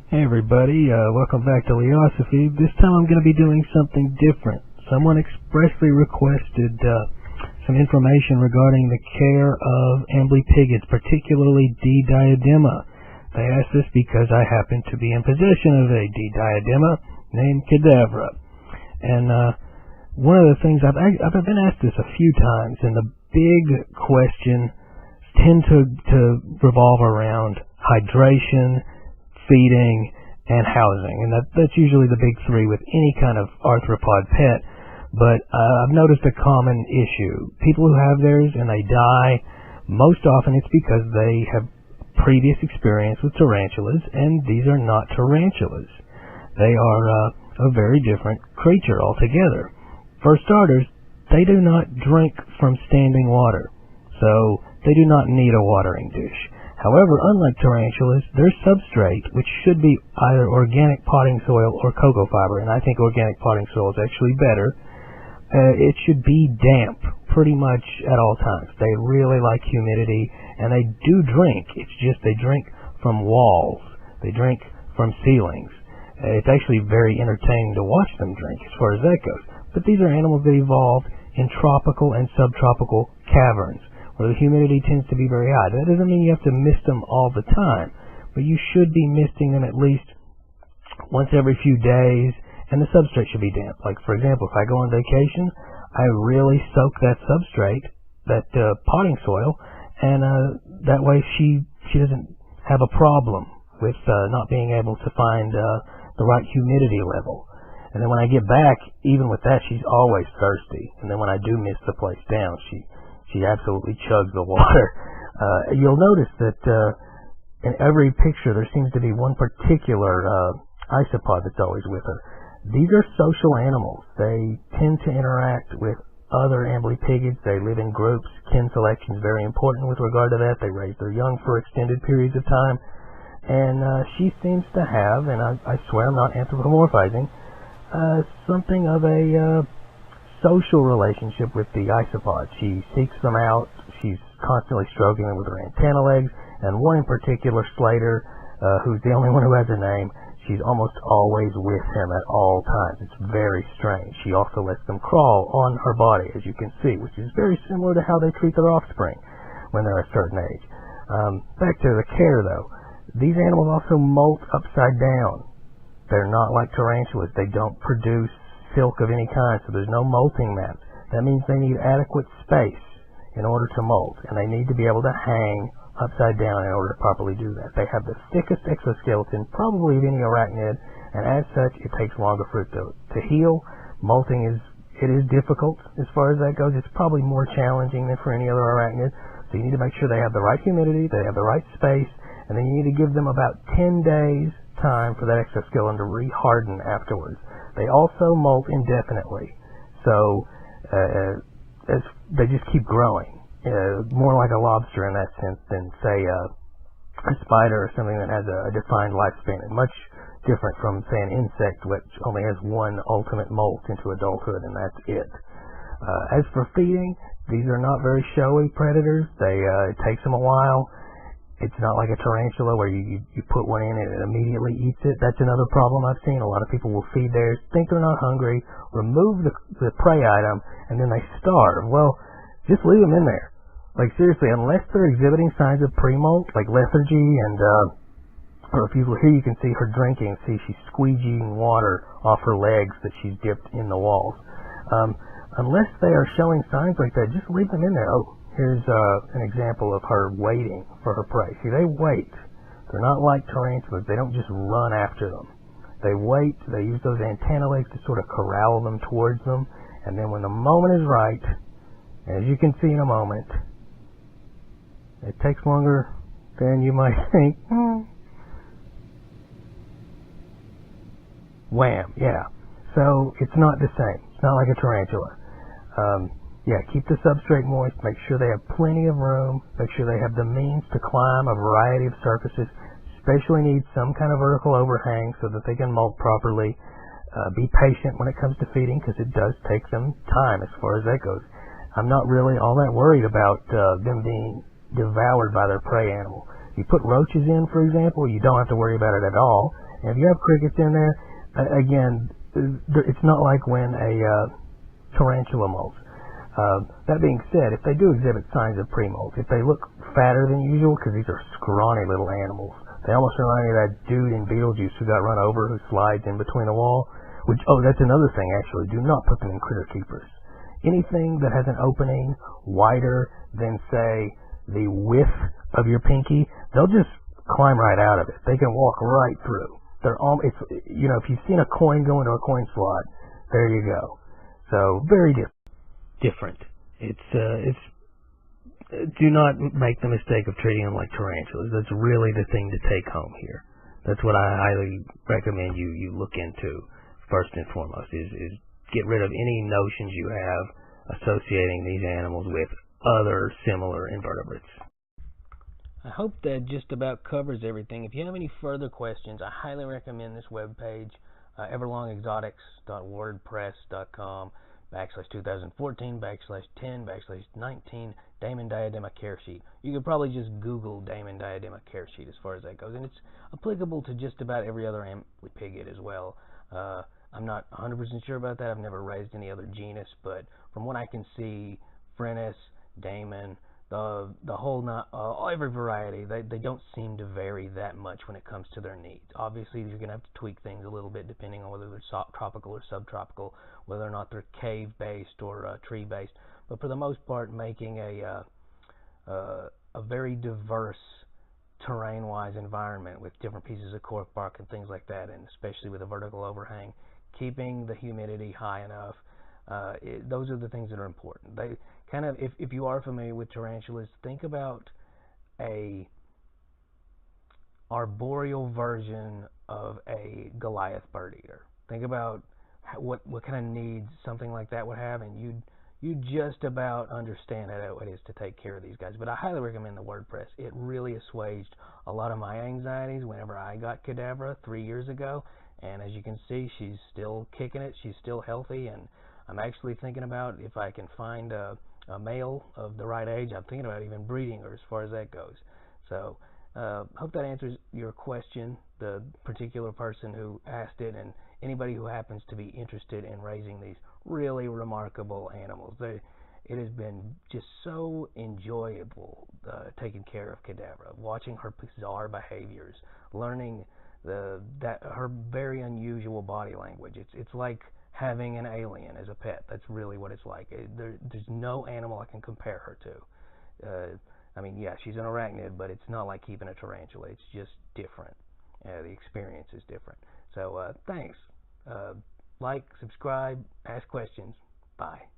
Hey everybody, welcome back to Leosophy. This time I'm going to be doing something different. Someone expressly requested some information regarding the care of Amblypygi, particularly D. diadema. They asked this because I happen to be in possession of a D. diadema named Kedavra. And one of the things, I've been asked this a few times, and the big question tend to revolve around hydration, feeding, and housing, and that's usually the big three with any kind of arthropod pet. But I've noticed a common issue. People who have theirs and they die, most often it's because they have previous experience with tarantulas, and these are not tarantulas. They are a very different creature altogether. For starters, they do not drink from standing water, so they do not need a watering dish. However, unlike tarantulas, their substrate, which should be either organic potting soil or cocoa fiber, and I think organic potting soil is actually better, it should be damp pretty much at all times. They really like humidity, and they do drink. It's just they drink from walls. They drink from ceilings. It's actually very entertaining to watch them drink as far as that goes. But these are animals that evolved in tropical and subtropical caverns, where the humidity tends to be very high. That doesn't mean you have to mist them all the time, but you should be misting them at least once every few days, and the substrate should be damp. Like, for example, if I go on vacation, I really soak that substrate, that potting soil, and that way she doesn't have a problem with not being able to find the right humidity level. And then when I get back, even with that, she's always thirsty. And then when I do mist the place down, she absolutely chugs the water. You'll notice that in every picture there seems to be one particular isopod that's always with her. These are social animals. They tend to interact with other Amblypygids. They live in groups. Kin selection is very important with regard to that. They raise their young for extended periods of time. And she seems to have, and I swear I'm not anthropomorphizing, something of a social relationship with the isopods. She seeks them out. She's constantly stroking them with her antenna legs, and one in particular, Slater, who's the only one who has a name, she's almost always with him at all times. It's very strange. She also lets them crawl on her body, as you can see, which is very similar to how they treat their offspring when they're a certain age. Back to the care, though. These animals also molt upside down. They're not like tarantulas. They don't produce silk of any kind, so there's no molting mats. That means they need adequate space in order to molt, and they need to be able to hang upside down in order to properly do that. They have the thickest exoskeleton probably of any arachnid, and as such it takes longer for it to heal. Molting is difficult as far as that goes. It's probably more challenging than for any other arachnid, so you need to make sure they have the right humidity, they have the right space, and then you need to give them about 10 days time for that exoskeleton to re-harden afterwards. They also molt indefinitely, so as they just keep growing. More like a lobster in that sense than, say, a spider or something that has a defined lifespan. And much different from, say, an insect which only has one ultimate molt into adulthood, and that's it. As for feeding, these are not very showy predators. It takes them a while. It's not like a tarantula where you put one in and it immediately eats it. That's another problem I've seen. A lot of people will feed theirs, think they're not hungry, remove the prey item, and then they starve. Well, just leave them in there. Like, seriously, unless they're exhibiting signs of pre-molt, like lethargy, and or if you here you can see her drinking. See, she's squeegeeing water off her legs that she's dipped in the walls. Unless they are showing signs like that, just leave them in there. Oh, here's an example of her waiting for her prey. See, they wait. They're not like tarantulas. They don't just run after them. They wait. They use those antenna legs to sort of corral them towards them, and then when the moment is right, as you can see in a moment, it takes longer than you might think. Wham! Yeah. So it's not the same. It's not like a tarantula. Yeah, keep the substrate moist. Make sure they have plenty of room. Make sure they have the means to climb a variety of surfaces. Especially need some kind of vertical overhang so that they can molt properly. Be patient when it comes to feeding, because it does take them time as far as that goes. I'm not really all that worried about them being devoured by their prey animal. If you put roaches in, for example, you don't have to worry about it at all. And if you have crickets in there, again, it's not like when a tarantula molts. That being said, if they do exhibit signs of pre-molt, if they look fatter than usual, because these are scrawny little animals, they almost remind me of that dude in Beetlejuice who got run over, who slides in between the wall. Which, oh, that's another thing, actually. Do not put them in critter keepers. Anything that has an opening wider than, say, the width of your pinky, they'll just climb right out of it. They can walk right through. It's, you know, if you've seen a coin go into a coin slot, there you go. So, very different. Do not make the mistake of treating them like tarantulas. That's really the thing to take home here. That's what I highly recommend you look into first and foremost, is get rid of any notions you have associating these animals with other similar invertebrates. I hope that just about covers everything. If you have any further questions, I highly recommend this webpage, everlongexotics.wordpress.com /2014/10/19 Damon diadema care sheet. You could probably just Google Damon diadema care sheet as far as that goes, and it's applicable to just about every other amblypygi as well. I'm not 100% sure about that. I've never raised any other genus, but from what I can see, Phrynis, Damon, the whole every variety, they don't seem to vary that much when it comes to their needs. Obviously, you're going to have to tweak things a little bit depending on whether they're tropical or subtropical, whether or not they're cave-based or tree-based. But for the most part, making a very diverse terrain-wise environment with different pieces of cork bark and things like that, and especially with a vertical overhang, keeping the humidity high enough. Those are the things that are important. They kind of, if you are familiar with tarantulas, think about a arboreal version of a Goliath bird eater. Think about what kind of needs something like that would have, and you just about understand how it is to take care of these guys. But I highly recommend the WordPress. It really assuaged a lot of my anxieties whenever I got Kedavra 3 years ago. And as you can see, she's still kicking it. She's still healthy. And I'm actually thinking about, if I can find a male of the right age, I'm thinking about even breeding her as far as that goes. So hope that answers your question, the particular person who asked it, and anybody who happens to be interested in raising these really remarkable animals. It has been just so enjoyable taking care of Kedavra, watching her bizarre behaviors, learning her very unusual body language. It's like having an alien as a pet. That's really what it's like. There's no animal I can compare her to. I mean, yeah, she's an arachnid, but it's not like keeping a tarantula. It's just different. The experience is different. So thanks. Like, subscribe, ask questions. Bye.